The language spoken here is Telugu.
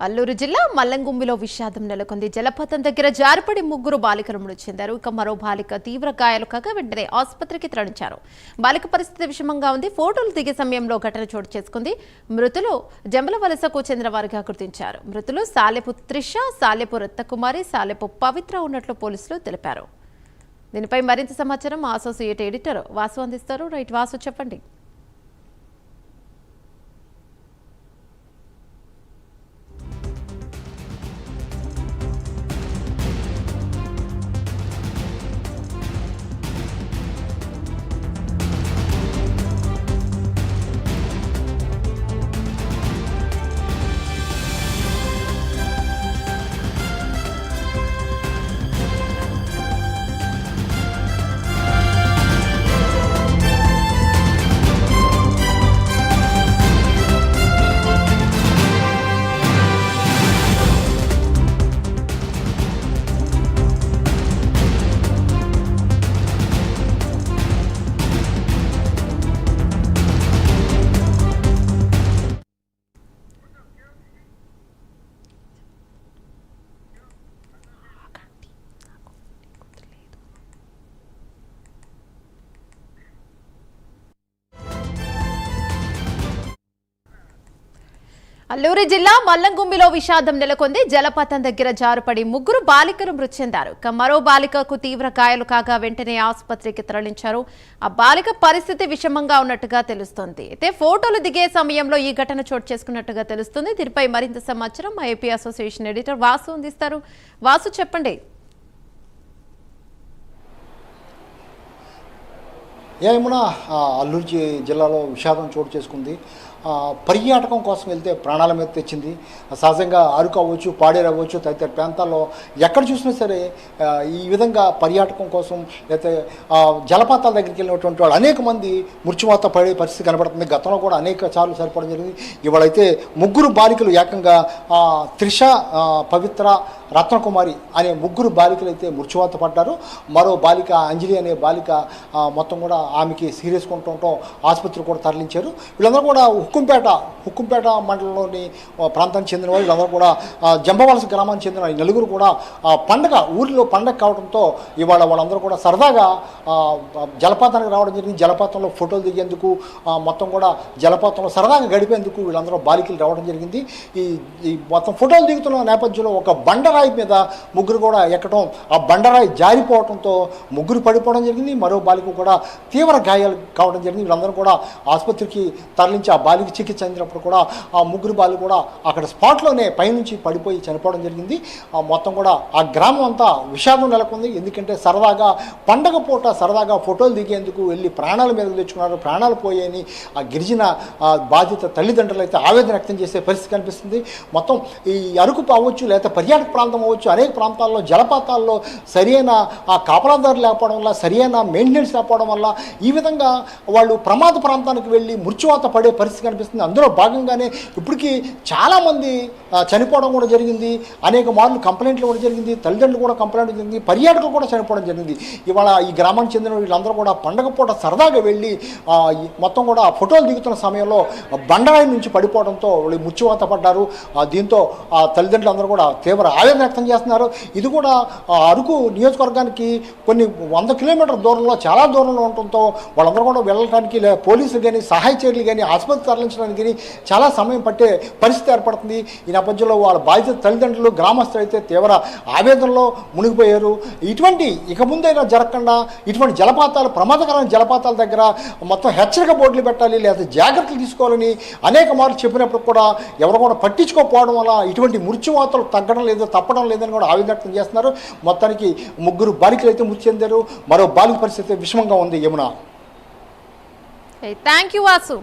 అల్లూరు జిల్లా మల్లంగుమ్మిలో విషాదం నెలకొంది. జలపాతం దగ్గర జారిపడి ముగ్గురు బాలికలు మృతి చెందారు. ఇక మరో బాలిక తీవ్ర గాయాలు కాగా వెంటనే ఆసుపత్రికి తరలించారు. బాలిక పరిస్థితి విషమంగా ఉంది. ఫోటోలు దిగే సమయంలో ఘటన చోటు చేసుకుంది. మృతులు జంబలవలసకు చెందిన వారిగా గుర్తించారు. మృతులు సాలెపు త్రిష, సాలెపు రత్నకుమారి, సాలెపు పవిత్ర ఉన్నట్లు పోలీసులు తెలిపారు. దీనిపై మరింత సమాచారం అసోసియేట్ ఎడిటర్ వాసు అందిస్తారు. రైట్ వాసు, చెప్పండి. అల్లూరు జిల్లా మల్లంగుమ్మిలో విషాదం నెలకొంది. జలపాతం దగ్గర జారుపడి ముగ్గురు బాలికలు మృతి చెందారు. మరో బాలికకు తీవ్ర గాయాలు కాగా వెంటనే ఆసుపత్రికి తరలించారు. ఆ బాలిక పరిస్థితి విషమంగా ఉన్నట్టుగా తెలుస్తోంది. అయితే ఫోటోలు దిగే సమయంలో ఈ ఘటన చోటు చేసుకున్నట్టుగా తెలుస్తుంది. దీనిపై మరింత సమాచారం మా ఏపీ అసోసియేషన్ ఎడిటర్ వాసు అందిస్తారు. వాసు, చెప్పండి. ఏమన్నా అల్లూరు జిల్లాలో విషాదం చోటు చేసుకుంది. పర్యాటకం కోసం వెళ్తే ప్రాణాల మీద తెచ్చింది. సహజంగా అరకు అవ్వచ్చు, పాడేరు అవ్వచ్చు, తదితర ప్రాంతాల్లో ఎక్కడ చూసినా సరే ఈ విధంగా పర్యాటకం కోసం లేకపోతే జలపాతాల దగ్గరికి వెళ్ళినటువంటి వాళ్ళు అనేక మంది మృత్యువాత పడే పరిస్థితి కనబడుతుంది. గతంలో కూడా అనేక సార్లు సరిపడడం జరిగింది. ఇవాళైతే ముగ్గురు బాలికలు ఏకంగా త్రిష, పవిత్ర, రత్నకుమారి అనే ముగ్గురు బాలికలు అయితే మృత్యువాత పడ్డారు. మరో బాలిక అంజలి అనే బాలిక మొత్తం కూడా ఆమెకి సీరియస్గా ఉండటంతో ఆసుపత్రి కూడా తరలించారు. వీళ్ళందరూ కూడా హుక్కుంపేట మండలంలోని ప్రాంతానికి చెందిన వాళ్ళు. వీళ్ళందరూ కూడా జంబవలస గ్రామానికి చెందిన నలుగురు కూడా ఊరిలో పండగ కావడంతో ఇవాళ వాళ్ళందరూ కూడా సరదాగా జలపాతానికి రావడం జరిగింది. జలపాతంలో ఫోటోలు దిగేందుకు, మొత్తం కూడా జలపాతంలో సరదాగా గడిపేందుకు వీళ్ళందరూ బాలికలు రావడం జరిగింది. ఈ మొత్తం ఫోటోలు దిగుతున్న నేపథ్యంలో ఒక బండరాయి మీద ముగ్గురు కూడా ఎక్కడం, ఆ బండరాయి జారిపోవడంతో ముగ్గురు పడిపోవడం జరిగింది. మరో బాలిక కూడా తీవ్ర గాయాలు కావడం జరిగింది. వీళ్ళందరూ కూడా ఆసుపత్రికి తరలించి ఆ బాలిక చికిత్స అందినప్పుడు కూడా ఆ ముగ్గురు బాలిక కూడా అక్కడ స్పాట్లోనే పైనుంచి పడిపోయి చనిపోవడం జరిగింది. మొత్తం కూడా ఆ గ్రామం అంతా విషాదం నెలకొంది. ఎందుకంటే సరదాగా పండగ పూట సరదాగా ఫోటోలు దిగేందుకు వెళ్ళి ప్రాణాల మీద తెచ్చుకున్నారు. ప్రాణాలు పోయాయని ఆ గిరిజన బాధిత తల్లిదండ్రులు అయితే ఆవేదన వ్యక్తం చేసే పరిస్థితి కనిపిస్తుంది. మొత్తం ఈ అరకు అవ్వచ్చు, లేకపోతే పర్యాటక ప్రాంతం అవ్వచ్చు, అనేక ప్రాంతాల్లో జలపాతాల్లో సరైన ఆ కాపలాదారులు లేకపోవడం వల్ల, సరైన మెయింటెనెన్స్ లేకపోవడం వల్ల ఈ విధంగా వాళ్ళు ప్రమాద ప్రాంతానికి వెళ్ళి మృత్యువాత పడే పరిస్థితి కనిపిస్తుంది. అందులో భాగంగానే ఇప్పటికీ చాలామంది చనిపోవడం కూడా జరిగింది. అనేక మార్లు కంప్లైంట్లు కూడా జరిగింది. తల్లిదండ్రులు కూడా కంప్లైంట్ జరిగింది. పర్యాటకులు కూడా చనిపోవడం జరిగింది. ఇవాళ ఈ గ్రామానికి చెందిన వీళ్ళందరూ కూడా పండగ పూట సరదాగా వెళ్ళి మొత్తం కూడా ఫోటోలు దిగుతున్న సమయంలో బండరాయి నుంచి పడిపోవడంతో వాళ్ళు మృత్యువాత పడ్డారు. దీంతో ఆ తల్లిదండ్రులు అందరూ కూడా తీవ్ర ఆవేదన వ్యక్తం చేస్తున్నారు. ఇది కూడా అరకు నియోజకవర్గానికి కొన్ని 100 కిలోమీటర్ల దూరంలో, చాలా దూరంలో ఉండటంతో వాళ్ళందరూ కూడా వెళ్ళడానికి పోలీసులు కానీ, సహాయ చర్యలు కానీ, ఆసుపత్రి తరలించడానికి కానీ చాలా సమయం పట్టే పరిస్థితి ఏర్పడుతుంది. ఈ నేపథ్యంలో వాళ్ళ బాధిత తల్లిదండ్రులు, గ్రామస్తులు అయితే తీవ్ర ఆవేదనలో మునిగిపోయారు. ఇక ముందైనా జరగకుండా ఇటువంటి జలపాతాలు, ప్రమాదకరమైన జలపాతాల దగ్గర మొత్తం హెచ్చరిక బోర్డులు పెట్టాలి, లేదా జాగ్రత్తలు తీసుకోవాలని అనేక మార్లు చెప్పినప్పుడు కూడా ఎవరు కూడా పట్టించుకోకపోవడం వల్ల ఇటువంటి మృత్యువాతలు తగ్గడం లేదు, తప్పడం లేదని కూడా ఆవేదన వ్యక్తం చేస్తున్నారు. మొత్తానికి ముగ్గురు బాలికలు అయితే మృతి చెందారు. మరో బాలిక పరిస్థితి విషమంగా ఉంది. Yamuna, thank you Vasu.